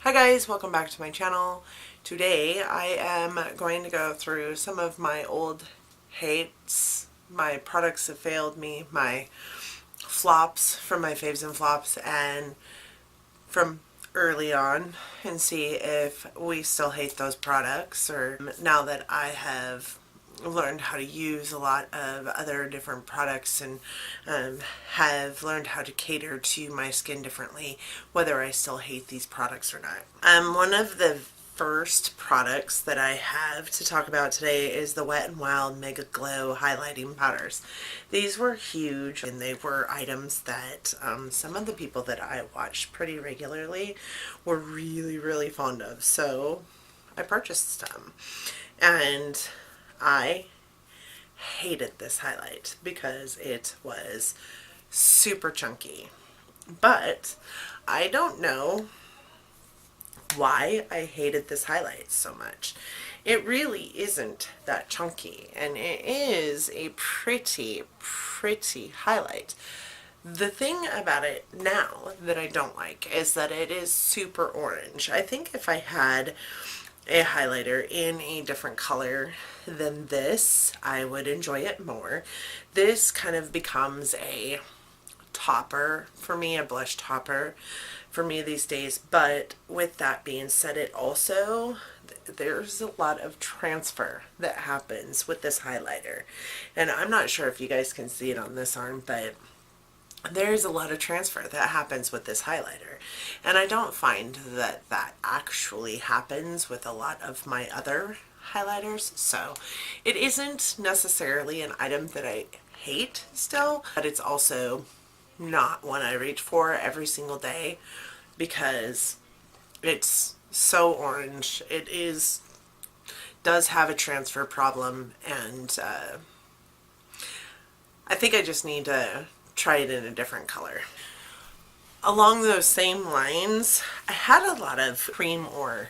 Hi guys, welcome back to my channel. Today I am going to go through some of my old hates, my products that failed me, my flops from my faves and flops and from early on, and see if we still hate those products, or now that I have learned how to use a lot of other different products and have learned how to cater to my skin differently, whether I still hate these products or not. One of the first products that I have to talk about today is the Wet n Wild Mega Glow highlighting powders. These were huge, and they were items that some of the people that I watched pretty regularly were really fond of, so I purchased them. And I hated this highlight because it was super chunky. But I don't know why I hated this highlight so much. It really isn't that chunky, and it is a pretty highlight. The thing about it now that I don't like is that it is super orange. I think if I had a highlighter in a different color than this, I would enjoy it more. This kind of becomes a topper for me, a blush topper for me these days. But with that being said, it also, there's a lot of transfer that happens with this highlighter, and I'm not sure if you guys can see it on this arm, but there's a lot of transfer that happens with this highlighter, and I don't find that that actually happens with a lot of my other highlighters. So it isn't necessarily an item that I hate still, but it's also not one I reach for every single day because it's so orange. It does have a transfer problem, and I think I just need to try it in a different color. Along those same lines, I had a lot of cream or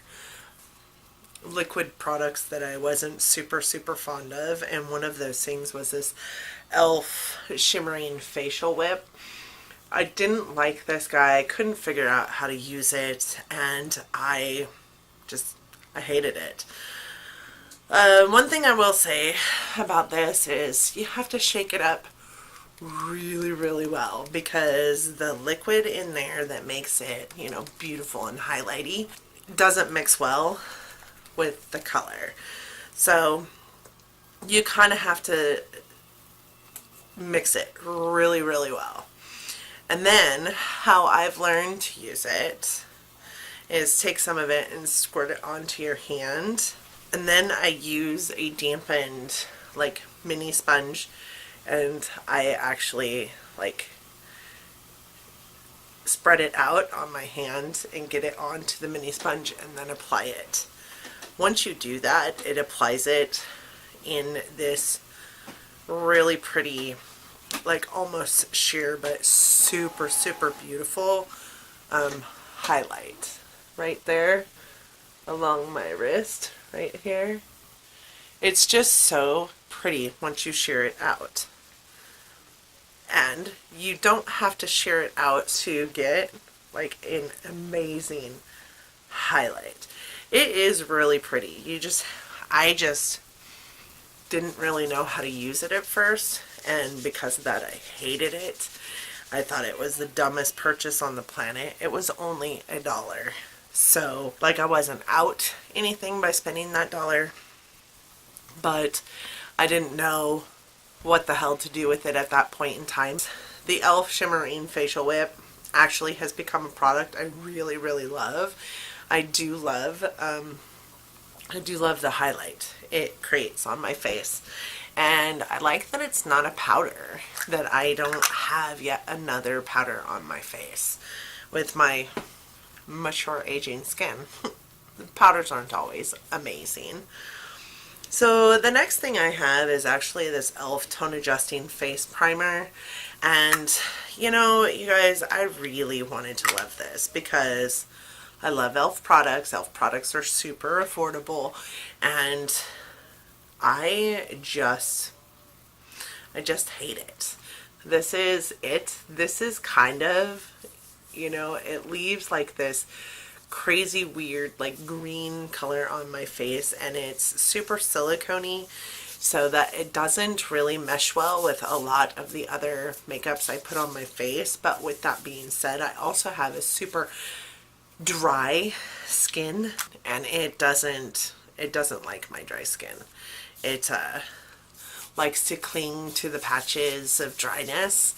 liquid products that I wasn't super fond of, and one of those things was this e.l.f. shimmering facial whip. I didn't like this guy. I couldn't figure out how to use it, and I hated it. One thing I will say about this is you have to shake it up really well, because the liquid in there that makes it, you know, beautiful and highlighty doesn't mix well with the color. So you kind of have to mix it really well. And then how I've learned to use it is take some of it and squirt it onto your hand, and then I use a dampened like mini sponge, and I actually like spread it out on my hand and get it onto the mini sponge and then apply it. Once you do that, it applies it in this really pretty, like almost sheer but super beautiful highlight right there along my wrist right here. It's just so pretty once you shear it out. And you don't have to shear it out to get like an amazing highlight. It is really pretty. I just didn't really know how to use it at first, and because of that I hated it. I thought it was the dumbest purchase on the planet. It was only $1. So like I wasn't out anything by spending that $1, but I didn't know what the hell to do with it at that point in time. The e.l.f. Shimmering Facial Whip actually has become a product I really love. I do love the highlight it creates on my face, and I like that it's not a powder, that I don't have yet another powder on my face with my mature aging skin. The powders aren't always amazing. So the next thing I have is actually this e.l.f. Tone Adjusting Face Primer. And you know, you guys, I really wanted to love this because I love e.l.f. products. e.l.f. products are super affordable, and I just hate it. This is it. This is kind of, you know, it leaves like this crazy weird like green color on my face, and it's super silicone-y, so that it doesn't really mesh well with a lot of the other makeups I put on my face. But with that being said, I also have a super dry skin, and it doesn't like my dry skin. It likes to cling to the patches of dryness,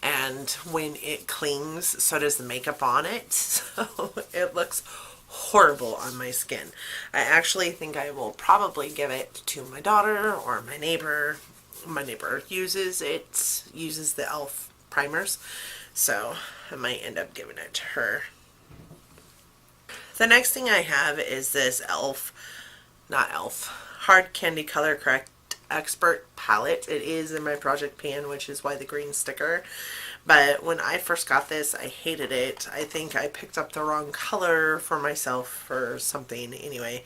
and when it clings, so does the makeup on it. So it looks horrible on my skin. I actually think I will probably give it to my daughter or my neighbor. My neighbor uses the e.l.f. primers, so I might end up giving it to her. The next thing I have is this Hard Candy Color Correct Expert palette. It is in my project pan, which is why the green sticker. But when I first got this, I hated it. I think I picked up the wrong color for myself or something. Anyway,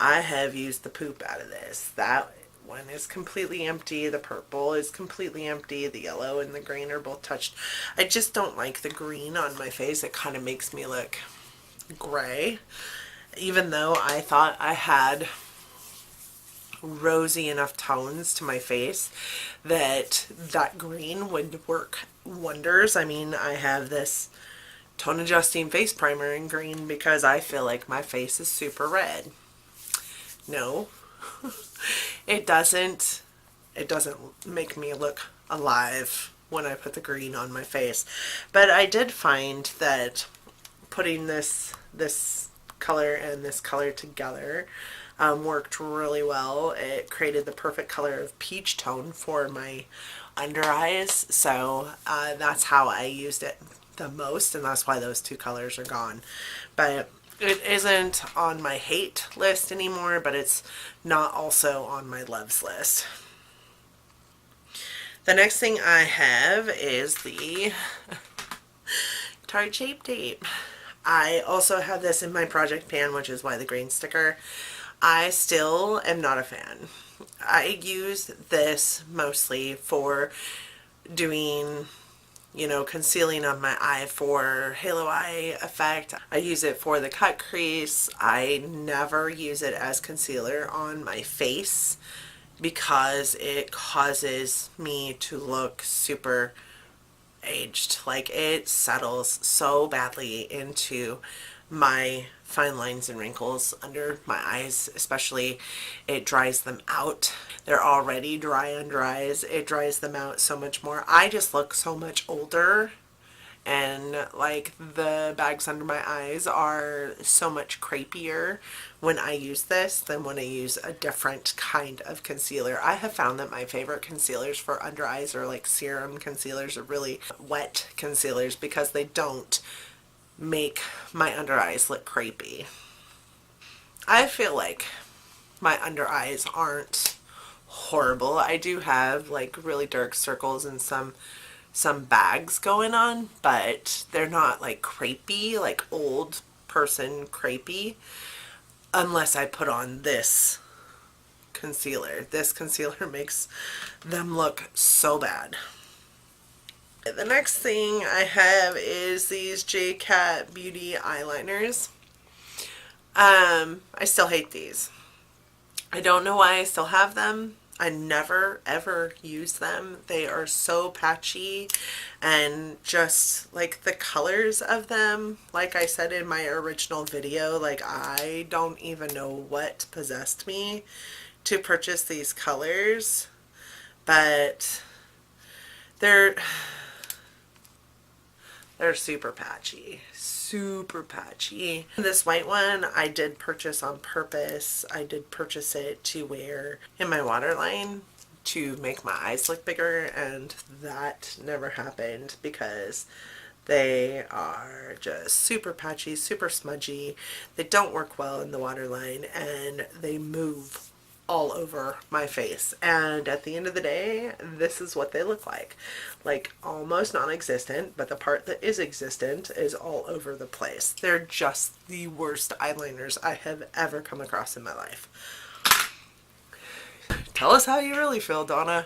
I have used the poop out of this. That one is completely empty. The purple is completely empty. The yellow and the green are both touched. I just don't like the green on my face. It kind of makes me look gray, even though I thought I had rosy enough tones to my face that green would work wonders. I mean, I have this tone adjusting face primer in green because I feel like my face is super red. No, it doesn't make me look alive when I put the green on my face. But I did find that putting this color and this color together worked really well. It created the perfect color of peach tone for my under eyes, so that's how I used it the most, and that's why those two colors are gone. But it isn't on my hate list anymore, but it's not also on my loves list. The next thing I have is the Tarte Shape Tape. I also have this in my project pan, which is why the green sticker. I still am not a fan. I use this mostly for doing, concealing of my eye for halo eye effect. I use it for the cut crease. I never use it as concealer on my face because it causes me to look super aged. Like, it settles so badly into my fine lines and wrinkles under my eyes, especially. It dries them out. They're already dry under eyes. It dries them out so much more. I just look so much older, and like the bags under my eyes are so much crepier when I use this than when I use a different kind of concealer. I have found that my favorite concealers for under eyes are like serum concealers or really wet concealers because they don't make my under eyes look crepey. I feel like my under eyes aren't horrible. I do have like really dark circles and some bags going on, but they're not like crepey, like old person crepey, unless I put on this concealer. This concealer makes them look so bad. The next thing I have is these J-Cat Beauty eyeliners. I still hate these. I don't know why I still have them. I never ever use them. They are so patchy, and just like the colors of them, like I said in my original video, like I don't even know what possessed me to purchase these colors, but they're super patchy. Super patchy. This white one I did purchase on purpose. I did purchase it to wear in my waterline to make my eyes look bigger, and that never happened because they are just super patchy, super smudgy. They don't work well in the waterline, and they move all over my face, and at the end of the day this is what they look like almost non-existent, but the part that is existent is all over the place. They're just the worst eyeliners I have ever come across in my life. Tell us how you really feel, Donna.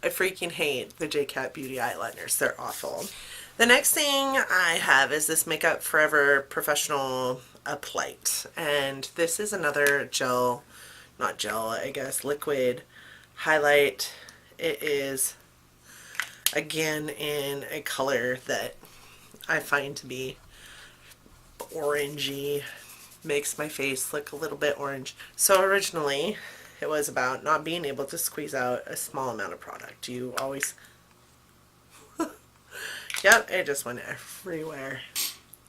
I freaking hate the J-Cat Beauty eyeliners. They're awful. The next thing I have is this Makeup Forever Professional Uplight, and this is another gel, not gel, I guess, liquid highlight. It is, again, in a color that I find to be orangey, makes my face look a little bit orange. So originally it was about not being able to squeeze out a small amount of product. You always, yep, it just went everywhere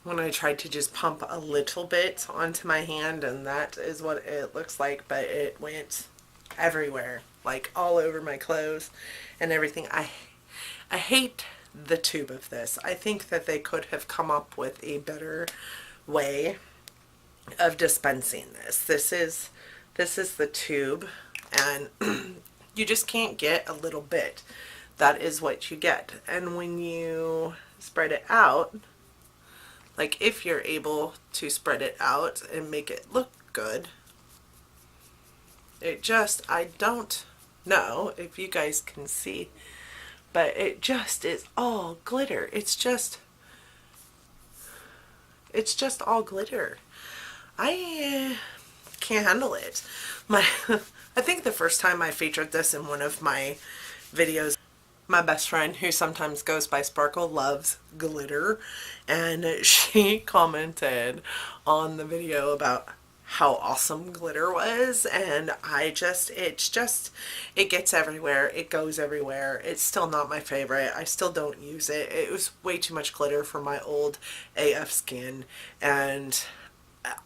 when I tried to just pump a little bit onto my hand, and that is what it looks like, but it went everywhere, like all over my clothes and everything. I hate the tube of this. I think that they could have come up with a better way of dispensing this. This is the tube, and you just can't get a little bit. That is what you get. And when you spread it out, like if you're able to spread it out and make it look good, it just, I don't know if you guys can see, but it just is all glitter. It's just all glitter. I can't handle it. I think the first time I featured this in one of my videos, my best friend, who sometimes goes by Sparkle, loves glitter, and she commented on the video about how awesome glitter was, and it gets everywhere, it goes everywhere. It's still not my favorite. I still don't use it. It was way too much glitter for my old AF skin, and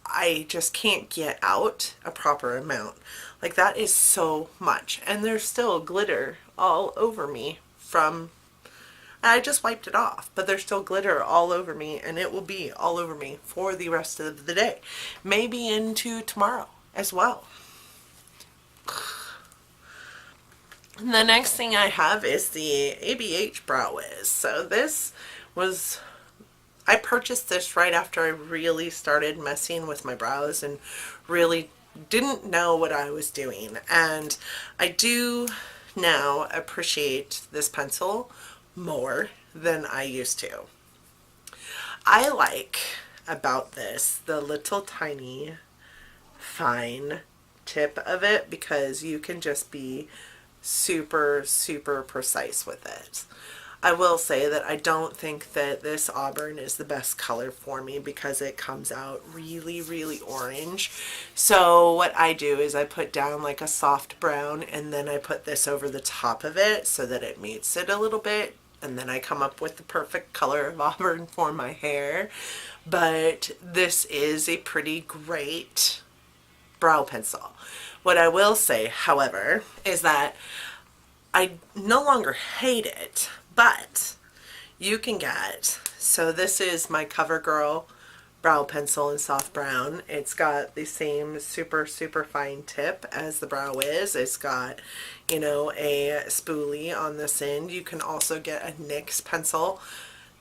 I just can't get out a proper amount. Like, that is so much, and there's still glitter all over me from, I just wiped it off, but there's still glitter all over me, and it will be all over me for the rest of the day, maybe into tomorrow as well. And the next thing I have is the ABH Brow Wiz. So this was, I purchased this right after I really started messing with my brows and really didn't know what I was doing, and I do now appreciate this pencil more than I used to. I like about this the little tiny fine tip of it, because you can just be super precise with it. I will say that I don't think that this auburn is the best color for me because it comes out really orange. So what I do is I put down like a soft brown, and then I put this over the top of it so that it meets it a little bit, and then I come up with the perfect color of auburn for my hair. But this is a pretty great brow pencil. What I will say, however, is that I no longer hate it, but you can get, so this is my CoverGirl brow pencil in soft brown. It's got the same super fine tip as the Brow Wiz. It's got, you know, a spoolie on this end. You can also get a NYX pencil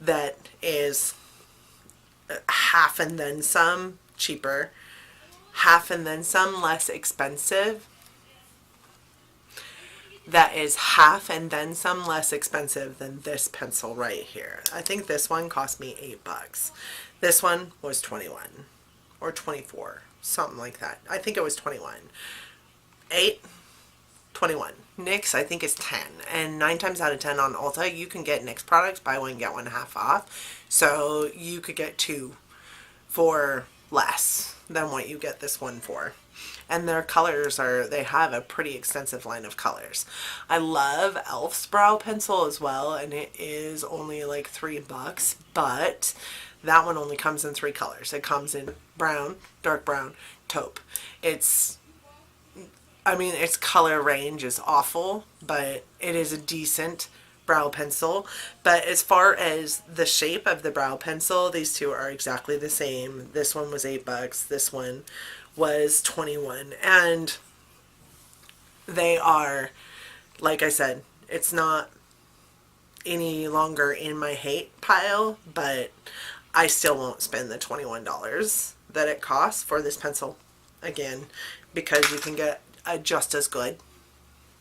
that is half and then some cheaper, half and then some less expensive. That is half and then some less expensive than this pencil right here. I think this one cost me $8. This one was 21 or 24, something like that. I think it was 21. 8, 21. NYX, I think, is 10. And 9 times out of 10 on Ulta, you can get NYX products, buy one, get one half off. So you could get 2 for less than what you get this one for. And their colors are, they have a pretty extensive line of colors. I love e.l.f.'s brow pencil as well, and it is only like $3, but that one only comes in 3 colors. It comes in brown, dark brown, taupe. It's, I mean, its color range is awful, but it is a decent brow pencil. But as far as the shape of the brow pencil, these two are exactly the same. This one was $8. This one was 21, and they are, like I said, it's not any longer in my hate pile, but I still won't spend the $21 that it costs for this pencil again, because you can get a just as good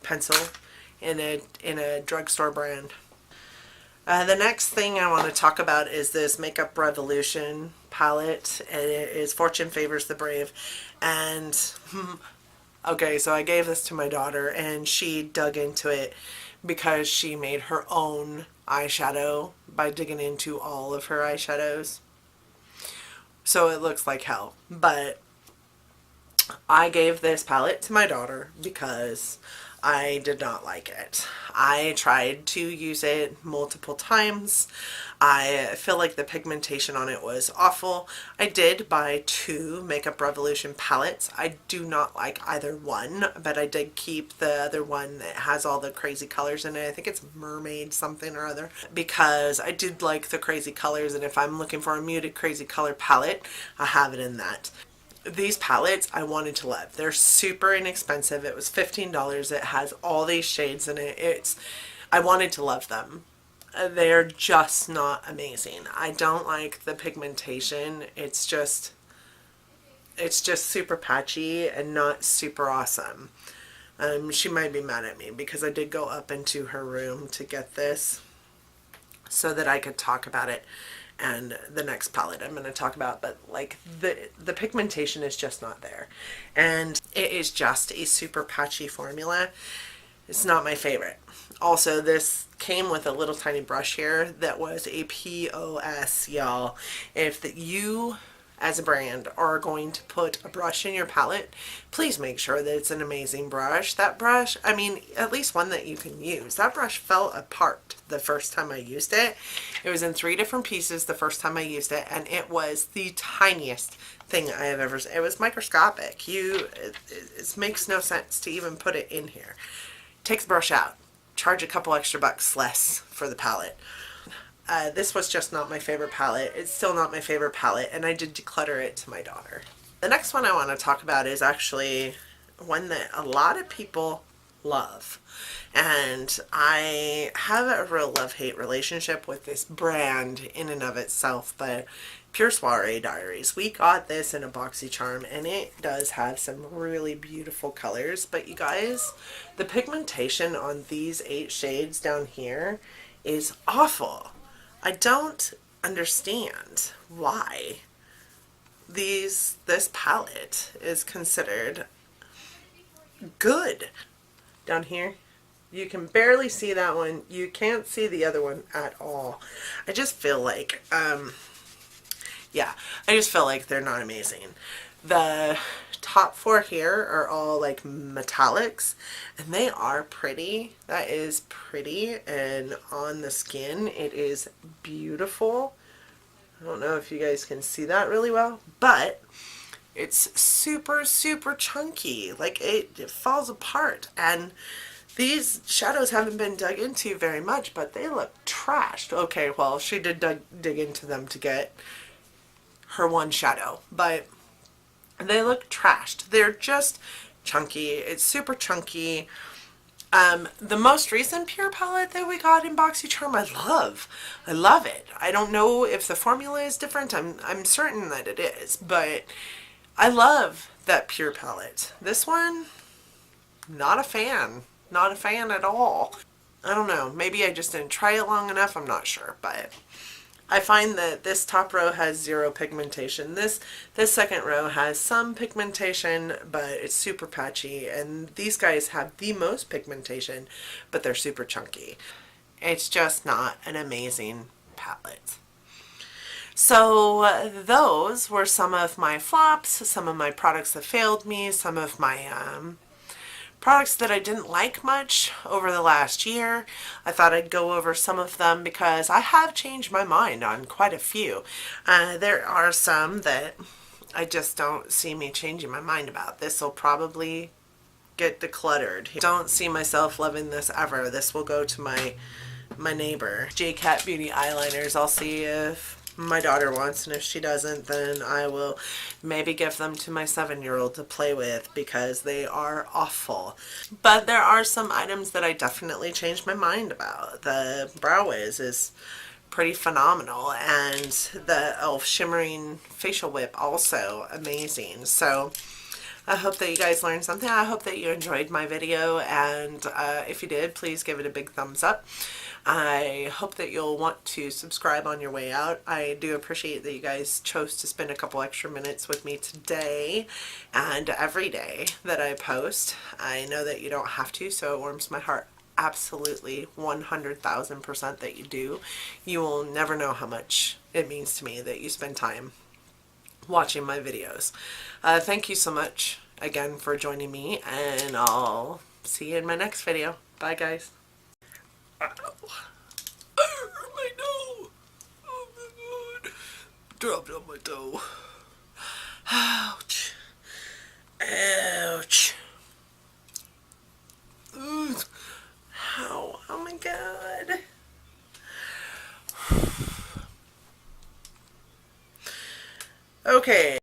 pencil in a drugstore brand. The next thing I want to talk about is this Makeup Revolution palette, and it is Fortune Favors the Brave. And okay, so I gave this to my daughter, and she dug into it because she made her own eyeshadow by digging into all of her eyeshadows. So it looks like hell, but I gave this palette to my daughter because I did not like it. I tried to use it multiple times. I feel like the pigmentation on it was awful. I did buy 2 Makeup Revolution palettes. I do not like either one, but I did keep the other one that has all the crazy colors in it. I think it's Mermaid something or other, because I did like the crazy colors, and if I'm looking for a muted crazy color palette, I have it in that. These palettes I wanted to love. They're super inexpensive. It was $15. It has all these shades in it. I wanted to love them. They're just not amazing. I don't like the pigmentation. It's just super patchy and not super awesome. She might be mad at me because I did go up into her room to get this so that I could talk about it. And the next palette I'm going to talk about, but like the pigmentation is just not there, and it is just a super patchy formula. It's not my favorite. Also, this came with a little tiny brush here that was a POS, y'all. If you as a brand are going to put a brush in your palette, please make sure that it's an amazing brush. That brush, I mean, at least one that you can use. That brush fell apart the first time I used it. It was in 3 different pieces the first time I used it, and it was the tiniest thing I have ever seen. It was microscopic. It makes no sense to even put it in here. Take the brush out. Charge a couple extra bucks less for the palette. This was just not my favorite palette. It's still not my favorite palette, and I did declutter it to my daughter. The next one I want to talk about is actually one that a lot of people love. And I have a real love-hate relationship with this brand in and of itself, but Pure Soiree Diaries. We got this in a BoxyCharm, and it does have some really beautiful colors, but you guys, the pigmentation on these 8 shades down here is awful. I don't understand why this palette is considered good. Down here, you can barely see that one. You can't see the other one at all. I just feel like, yeah, I just feel like they're not amazing. The top 4 here are all like metallics, and they are pretty. That is pretty, and on the skin it is beautiful. I don't know if you guys can see that really well, but it's super chunky. Like it falls apart, and these shadows haven't been dug into very much, but they look trashed. Okay, well, she did dig into them to get her one shadow, but they look trashed. They're just chunky. It's super chunky. The most recent Pure palette that we got in BoxyCharm, I love. I love it. I don't know if the formula is different. I'm certain that it is, but I love that Pure palette. This one, not a fan. Not a fan at all. I don't know. Maybe I just didn't try it long enough. I'm not sure, but I find that this top row has 0 pigmentation. This second row has some pigmentation, but it's super patchy. And these guys have the most pigmentation, but they're super chunky. It's just not an amazing palette. So those were some of my flops, some of my products that failed me, some of my products that I didn't like much over the last year. I thought I'd go over some of them because I have changed my mind on quite a few. There are some that I just don't see me changing my mind about. This will probably get decluttered. Don't see myself loving this ever. This will go to my neighbor. J-Cat Beauty eyeliners. I'll see if my daughter wants, and if she doesn't, then I will maybe give them to my 7-year-old to play with because they are awful. But there are some items that I definitely changed my mind about. The Brow Wiz is pretty phenomenal, and the e.l.f. Shimmering Facial Whip also amazing. So I hope that you guys learned something. I hope that you enjoyed my video, and if you did, please give it a big thumbs up. I hope that you'll want to subscribe on your way out. I do appreciate that you guys chose to spend a couple extra minutes with me today and every day that I post. I know that you don't have to, so it warms my heart absolutely 100,000% that you do. You will never know how much it means to me that you spend time watching my videos. Thank you so much again for joining me, and I'll see you in my next video. Bye, guys. Ow. My toe. Oh my god. Dropped on my toe. Ouch. Ouch. Ow. Oh my god. Okay.